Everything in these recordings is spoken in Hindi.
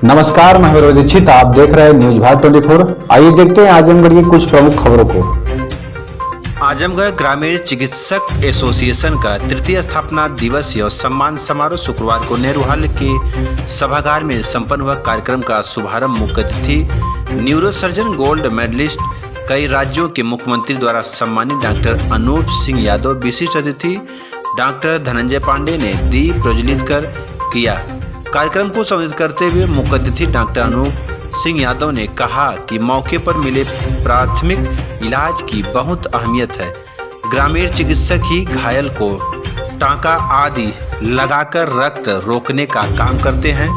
नमस्कार, मैं विरोध दीक्षित। आप देख रहे हैं न्यूज भारत 24। आइए देखते हैं आजमगढ़ की कुछ प्रमुख खबरों को। आजमगढ़ ग्रामीण चिकित्सक एसोसिएशन का तृतीय स्थापना दिवस और सम्मान समारोह शुक्रवार को नेहरू हॉल के सभागार में संपन्न हुआ। कार्यक्रम का शुभारंभ मुख्य अतिथि न्यूरोसर्जन गोल्ड मेडलिस्ट कई राज्यों के मुख्यमंत्री द्वारा सम्मानित डॉक्टर अनूप सिंह यादव, विशिष्ट अतिथि डॉक्टर धनंजय पांडे ने दीप प्रज्वलित कर किया। कार्यक्रम को संबोधित करते हुए मुख्य अतिथि डॉक्टर अनूप सिंह यादव ने कहा कि मौके पर मिले प्राथमिक इलाज की बहुत अहमियत है। ग्रामीण चिकित्सक ही घायल को टांका आदि लगाकर रक्त रोकने का काम करते हैं,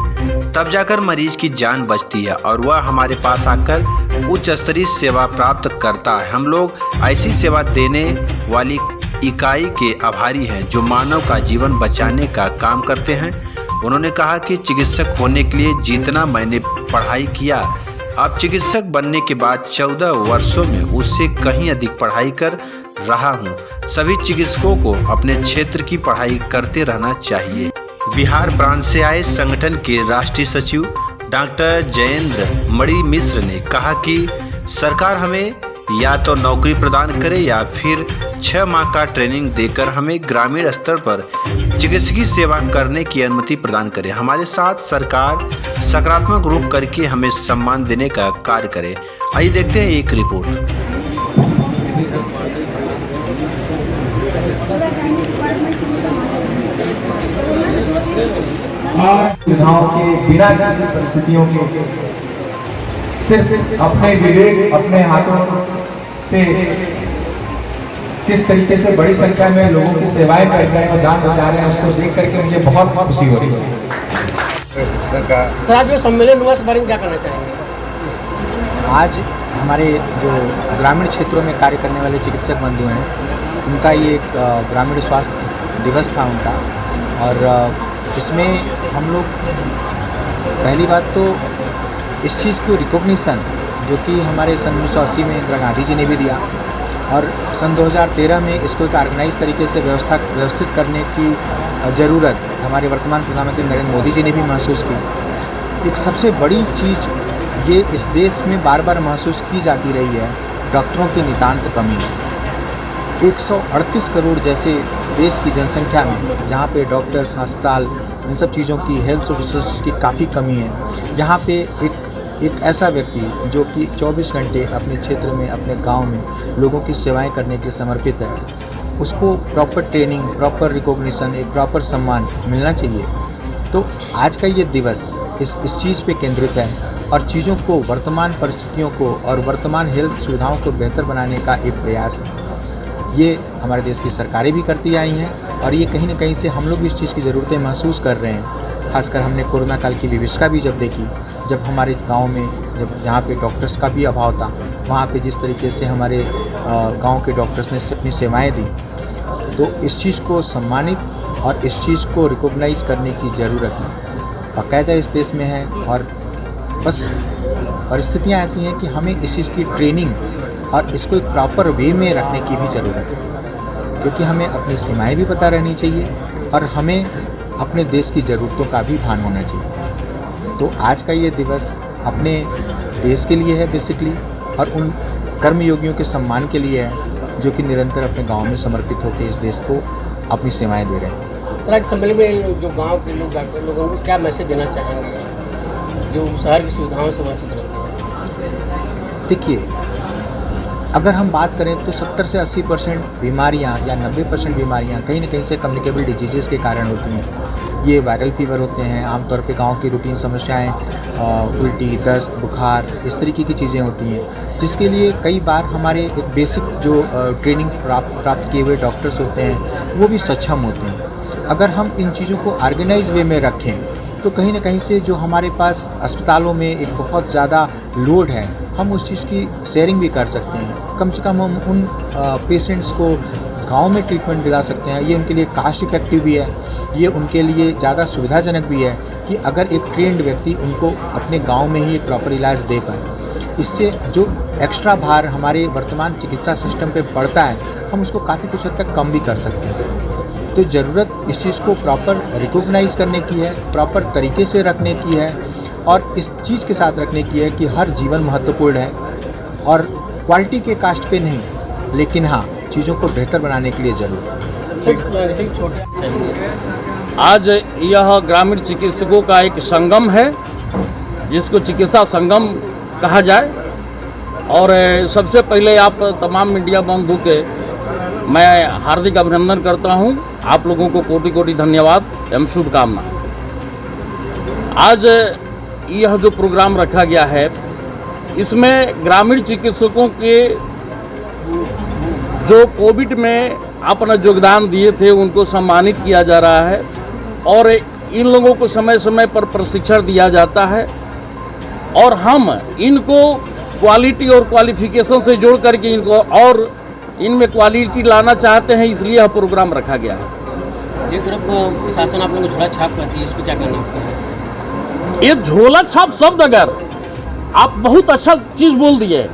तब जाकर मरीज की जान बचती है और वह हमारे पास आकर उच्च स्तरीय सेवा प्राप्त करता है। हम लोग ऐसी सेवा देने वाली इकाई के आभारी हैं जो मानव का जीवन बचाने का काम करते हैं। उन्होंने कहा कि चिकित्सक होने के लिए जितना मैंने पढ़ाई किया, अब चिकित्सक बनने के बाद 14 वर्षों में उससे कहीं अधिक पढ़ाई कर रहा हूं। सभी चिकित्सकों को अपने क्षेत्र की पढ़ाई करते रहना चाहिए। बिहार प्रांत से आए संगठन के राष्ट्रीय सचिव डॉक्टर जयेंद्र मणि मिश्र ने कहा कि सरकार हमें या तो नौकरी प्रदान करे या फिर 6 माह का ट्रेनिंग देकर हमें ग्रामीण स्तर पर चिकित्सकीय सेवा करने की अनुमति प्रदान करे। हमारे साथ सरकार सकारात्मक रूप करके हमें सम्मान देने का कार्य करे। आइए देखते हैं एक रिपोर्ट। सुविधाओं के बिना किसी परिस्थितियों के सिर्फ अपने विवेक, अपने हाथों से किस तरीके से बड़ी संख्या में लोगों की सेवाएं कर रहे हैं और जान बचा रहे हैं, उसको देख करके मुझे बहुत खुशी होती है। सर, आज जो सम्मेलन हुआ, इस बारे में क्या कहना चाहेंगे? आज हमारे जो ग्रामीण क्षेत्रों में कार्य करने वाले चिकित्सक बंधु हैं, उनका ये एक ग्रामीण स्वास्थ्य दिवस था उनका, और इसमें हम लोग पहली बात तो इस चीज़ को रिकॉग्निशन जो कि हमारे सन 1980 में इंदिरा गांधी जी ने भी दिया और सन 2013 में इसको एक ऑर्गेनाइज तरीके से व्यवस्थित करने की ज़रूरत हमारे वर्तमान प्रधानमंत्री नरेंद्र मोदी जी ने भी महसूस की। एक सबसे बड़ी चीज़ ये इस देश में बार बार महसूस की जाती रही है, डॉक्टरों की नितांत कमी है। 138 करोड़ जैसे देश की जनसंख्या में जहाँ पे डॉक्टर्स, अस्पताल, इन सब चीज़ों की, हेल्थ रिसोर्स की काफ़ी कमी है, यहाँ पे एक ऐसा व्यक्ति जो कि 24 घंटे अपने क्षेत्र में, अपने गांव में लोगों की सेवाएं करने के लिए समर्पित है, उसको प्रॉपर ट्रेनिंग, प्रॉपर रिकॉग्निशन, एक प्रॉपर सम्मान मिलना चाहिए। तो आज का ये दिवस इस चीज़ पे केंद्रित है और चीज़ों को, वर्तमान परिस्थितियों को और वर्तमान हेल्थ सुविधाओं को बेहतर बनाने का एक प्रयास है। ये हमारे देश की सरकारें भी करती आई हैं और ये कहीं ना कहीं से हम लोग भी इस चीज़ की ज़रूरतें महसूस कर रहे हैं। खासकर हमने कोरोना काल की विभीषिका भी जब देखी, जब हमारे गांव में, जब जहाँ पे डॉक्टर्स का भी अभाव था, वहाँ पे जिस तरीके से हमारे गांव के डॉक्टर्स ने अपनी सेवाएं दी, तो इस चीज़ को सम्मानित और इस चीज़ को रिकॉग्नाइज करने की ज़रूरत बाकायदा इस देश में है। और बस परिस्थितियाँ ऐसी हैं कि हमें इस चीज़ की ट्रेनिंग और इसको एक प्रॉपर वे में रखने की भी ज़रूरत है, क्योंकि हमें अपनी सीमाएँ भी पता रहनी चाहिए और हमें अपने देश की ज़रूरतों का भी भान होना चाहिए। तो आज का ये दिवस अपने देश के लिए है बेसिकली, और उन कर्मयोगियों के सम्मान के लिए है जो कि निरंतर अपने गांव में समर्पित होकर इस देश को अपनी सेवाएं दे रहे हैं। सर, आज सम्मेलन में जो गांव के लोग, डॉक्टर लोगों को क्या मैसेज देना चाहेंगे जो शहर की सुविधाओं से वंचित रहते हैं? देखिए, अगर हम बात करें तो 70 से 80% बीमारियाँ या 90% बीमारियाँ कहीं ना कहीं से कम्युनिकेबल डिजीज़ के कारण होती हैं। ये वायरल फीवर होते हैं, आमतौर पे गांव की रूटीन समस्याएं, उल्टी, दस्त, बुखार, इस तरीके की चीज़ें होती हैं, जिसके लिए कई बार हमारे एक बेसिक जो ट्रेनिंग प्राप्त किए हुए डॉक्टर्स होते हैं वो भी सक्षम होते हैं। अगर हम इन चीज़ों को ऑर्गेनाइज वे में रखें तो कहीं ना कहीं से जो हमारे पास अस्पतालों में एक बहुत ज़्यादा लोड है, हम उस चीज़ की शेयरिंग भी कर सकते हैं। कम से कम हम उन पेशेंट्स को गांव में ट्रीटमेंट दिला सकते हैं। ये उनके लिए कास्ट इफेक्टिव भी है, ये उनके लिए ज़्यादा सुविधाजनक भी है कि अगर एक ट्रेंड व्यक्ति उनको अपने गांव में ही एक प्रॉपर इलाज दे पाए। इससे जो एक्स्ट्रा भार हमारे वर्तमान चिकित्सा सिस्टम पे पड़ता है, हम उसको काफ़ी कुछ हद तक कम भी कर सकते हैं। तो ज़रूरत इस चीज़ को प्रॉपर रिकॉग्नाइज करने की है, प्रॉपर तरीके से रखने की है और इस चीज़ के साथ रखने की है कि हर जीवन महत्वपूर्ण है और क्वालिटी के कास्ट पे नहीं, लेकिन हाँ चीज़ों को बेहतर बनाने के लिए ज़रूर। छोटे आज यह ग्रामीण चिकित्सकों का एक संगम है जिसको चिकित्सा संगम कहा जाए। और सबसे पहले आप तमाम मीडिया बंधु के मैं हार्दिक अभिनंदन करता हूं। आप लोगों को कोटि कोटि धन्यवाद एवं शुभकामना। आज यह जो प्रोग्राम रखा गया है इसमें ग्रामीण चिकित्सकों के जो कोविड में अपना योगदान दिए थे उनको सम्मानित किया जा रहा है और इन लोगों को समय समय पर प्रशिक्षण दिया जाता है और हम इनको क्वालिटी और क्वालिफिकेशन से जोड़ करके इनको और इनमें क्वालिटी लाना चाहते हैं, इसलिए यह प्रोग्राम रखा गया है। एक तरफ प्रशासन आप लोगों को झोला छाप करती है, इस पर क्या करना आपका है? ये झोला छाप शब्द अगर आप बहुत अच्छा चीज़ बोल दिए,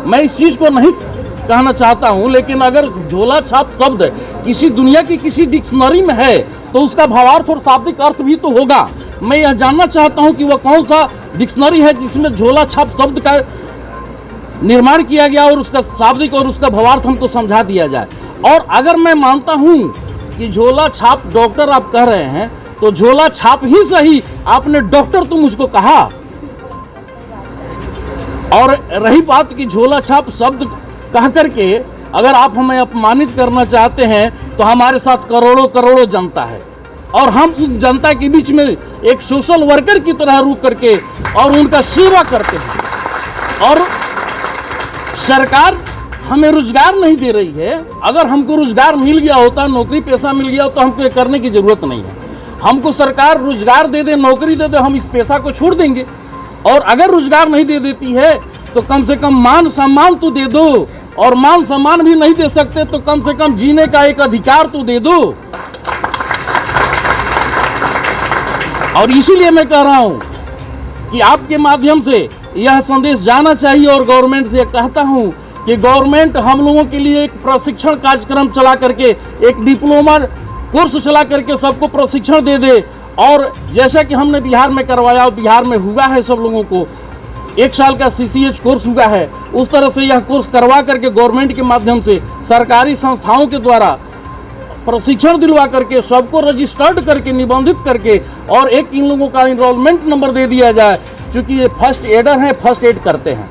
मैं इस चीज़ को नहीं कहना चाहता हूं, लेकिन अगर झोला छाप शब्द किसी दुनिया की किसी डिक्शनरी में है तो उसका भावार्थ और शाब्दिक अर्थ भी तो होगा। मैं यह जानना चाहता हूं कि वह कौन सा डिक्शनरी है जिसमें झोला छाप शब्द का निर्माण किया गया और उसका शाब्दिक और उसका भावार्थ हमको समझा दिया जाए। और अगर मैं मानता हूं कि झोला छाप डॉक्टर आप कह रहे हैं तो झोला छाप ही सही, आपने डॉक्टर तो मुझको कहा। और रही बात कि झोला छाप शब्द कह करके अगर आप हमें अपमानित करना चाहते हैं तो हमारे साथ करोड़ों करोड़ों जनता है और हम उस जनता के बीच में एक सोशल वर्कर की तरह रुक करके और उनका सेवा करते हैं। और सरकार हमें रोजगार नहीं दे रही है। अगर हमको रोजगार मिल गया होता, नौकरी पेशा मिल गया तो हमको ये करने की ज़रूरत नहीं है। हमको सरकार रोजगार दे दे, नौकरी दे दे, हम इस पेशा को छोड़ देंगे। और अगर रोजगार नहीं दे देती है तो कम से कम मान सम्मान तो दे दो, और मान सम्मान भी नहीं दे सकते तो कम से कम जीने का एक अधिकार तो दे दो। और इसीलिए मैं कह रहा हूं कि आपके माध्यम से यह संदेश जाना चाहिए और गवर्नमेंट से कहता हूं कि गवर्नमेंट हम लोगों के लिए एक प्रशिक्षण कार्यक्रम चला करके, एक डिप्लोमा कोर्स चला करके सबको प्रशिक्षण दे दे। और जैसा कि हमने बिहार में करवाया, बिहार में हुआ है सब लोगों को 1 साल का CCH कोर्स हुआ है, उस तरह से यह कोर्स करवा करके गवर्नमेंट के माध्यम से सरकारी संस्थाओं के द्वारा प्रशिक्षण दिलवा करके सबको रजिस्टर्ड करके निबंधित करके और एक इन लोगों का इनरोलमेंट नंबर दे दिया जाए, क्योंकि ये फर्स्ट एडर हैं, फर्स्ट एड करते हैं।